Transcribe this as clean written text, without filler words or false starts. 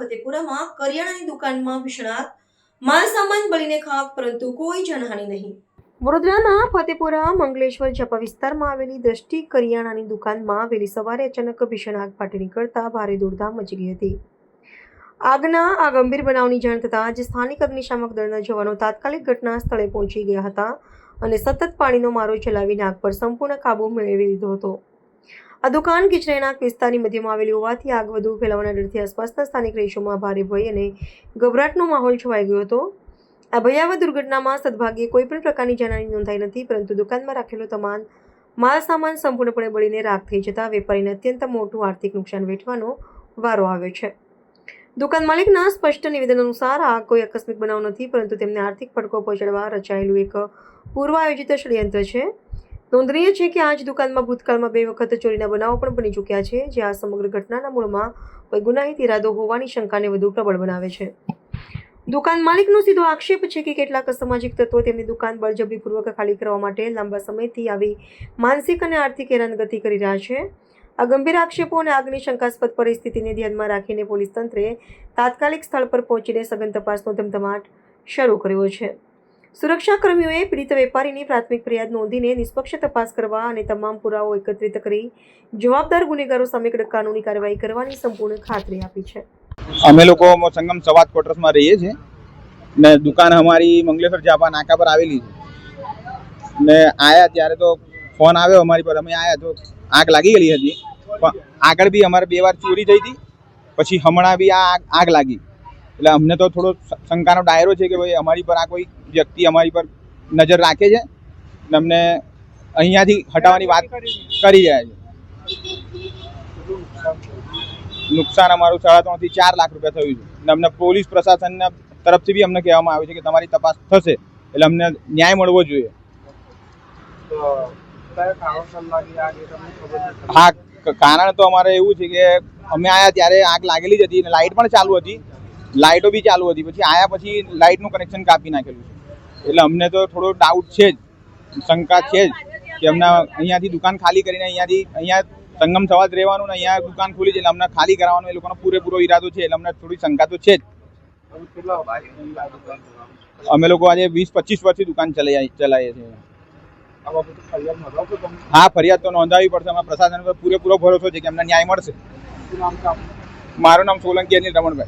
ફતેપુરામાં કરિયાણાની દુકાનમાં ભીષણ આગ, માલ સામાન બળીને ખાખ, પરંતુ કોઈ જાનહાનિ નહીં। વડોદરાના ફતેપુરા મંગલેશ્વર ઝાપા વિસ્તારમાં આવેલી દ્રષ્ટિ કરિયાણાની દુકાનમાં વહેલી સવારે અચાનક ભીષણ આગ ફાટી નીકળતા ભારે દોડધામ મચી ગઈ હતી। આગના આ ગંભીર બનાવની જાણ થતાં જ સ્થાનિક અગ્નિશામક દળના જવાનો તાત્કાલિક ઘટના સ્થળે પહોંચી ગયા હતા અને સતત પાણીનો મારો ચલાવીને આગ પર સંપૂર્ણ કાબૂ મેળવી લીધો હતો। આ દુકાન ગીચ રહેણાંક વિસ્તારની મધ્યમાં આવેલી હોવાથી આગ વધુ ફેલાવાના ડરથી આસપાસના સ્થાનિક રહીશોમાં ભારે ભય અને ગભરાટનો માહોલ છવાઈ ગયો હતો। આ ભયાવહ દુર્ઘટનામાં સદભાગ્યે કોઈપણ પ્રકારની જાનહાનિ નોંધાઈ નથી, પરંતુ દુકાનમાં રાખેલો તમામ માલ સામાન સંપૂર્ણપણે બળીને રાખ થઈ જતાં વેપારીને અત્યંત મોટું આર્થિક નુકસાન વેઠવાનો વારો આવ્યો છે। દુકાન માલિકના સ્પષ્ટ નિવેદન અનુસાર આ કોઈ આકસ્મિક બનાવ નથી, પરંતુ તેમને આર્થિક ફટકો પહોંચાડવા રચાયેલું એક પૂર્વ આયોજિત ષડયંત્ર છે। નોંધનીય છે કે આ જ દુકાનમાં ભૂતકાળમાં 2 વખત ચોરીના બનાવો પણ બની ચૂક્યા છે, જે આ સમગ્ર ઘટનાના મૂળમાં કોઈ ગુનાહિત ઇરાદો હોવાની શંકાને વધુ પ્રબળ બનાવે છે। દુકાન માલિકનો સીધો આક્ષેપ છે કે કેટલાક અસામાજિક તત્વો તેમની દુકાન બળજબરીપૂર્વક ખાલી કરવા માટે લાંબા સમયથી આવી માનસિક અને આર્થિક હેરાનગતિ કરી રહ્યા છે। આ ગંભીર આક્ષેપો અને આગની શંકાસ્પદ પરિસ્થિતિને ધ્યાનમાં રાખીને પોલીસ તંત્રે તાત્કાલિક સ્થળ પર પહોંચીને સઘન તપાસનો ધમધમાટ શરૂ કર્યો છે। સુરક્ષાકર્મીઓએ પીડિત વેપારીની પ્રાથમિક ફરિયાદ નોંધીને નિષ્પક્ષ તપાસ કરવા અને તમામ પુરાવો એકત્રિત કરી જવાબદાર ગુનેગારો સામે કડક કાનૂની કાર્યવાહી કરવાની સંપૂર્ણ ખાતરી આપી છે। અમે લોકો સંગમ સવાદ ક્વાર્ટર્સમાં રહીએ છીએ ને દુકાન અમારી મંગલેશ્વર ઝાપા નાકા પર આવેલી છે ને આયા ત્યારે તો ફોન આવ્યો અમારી પર, અમે આયા તો આગ લાગી ગયેલી હતી, પણ આગળ બી અમારે 2 વાર ચોરી થઈ હતી, પછી હમણાં બી આ આગ લાગી, એટલે અમને તો થોડો શંકાનો દાયરો છે કે ભાઈ અમારી પર આ કોઈ વ્યક્તિ અમારી પર નજર રાખે છે ને અમને અહીંયાથી હટાવવાની વાત કરી રહ્યા છે। નુકસાન અમારું 3.5 થી 4 લાખ રૂપિયા થયું છે ને અમને પોલીસ પ્રશાસનના તરફથી બી અમને કહેવામાં આવ્યું છે કે તમારી તપાસ થશે, એટલે અમને ન્યાય મળવો જોઈએ। હા, કારણ તો અમારે એવું છે કે અમે આયા ત્યારે આગ લાગેલી જ હતી અને લાઇટ પણ ચાલુ હતી, લાઇટો બી ચાલુ હતી, પછી આયા પછી લાઇટનું કનેક્શન કાપી નાખેલું છે, એટલે અમને તો થોડો ડાઉટ છે જ, શંકા છે જ કે અમને અહીંયાથી દુકાન ખાલી કરીને અહીંયા સંગમ સવાદ રહેવાનું ને અહીંયા દુકાન ખુલી છે, એટલે અમને ખાલી કરાવવાનો એ લોકોનો પૂરેપૂરો ઈરાદો છે, એટલે અમને થોડી શંકા તો છે જ। અમે લોકો આજે 20-25 વર્ષથી દુકાન ચલાવીએ છીએ। હા, ફરિયાદ તો નોંધાવી પડશે, અમે પ્રશાસન પર પૂરેપૂરો ભરોસો છે કે અમને ન્યાય મળશે। મારું નામ સોલંકી અનિલ રમણભાઈ।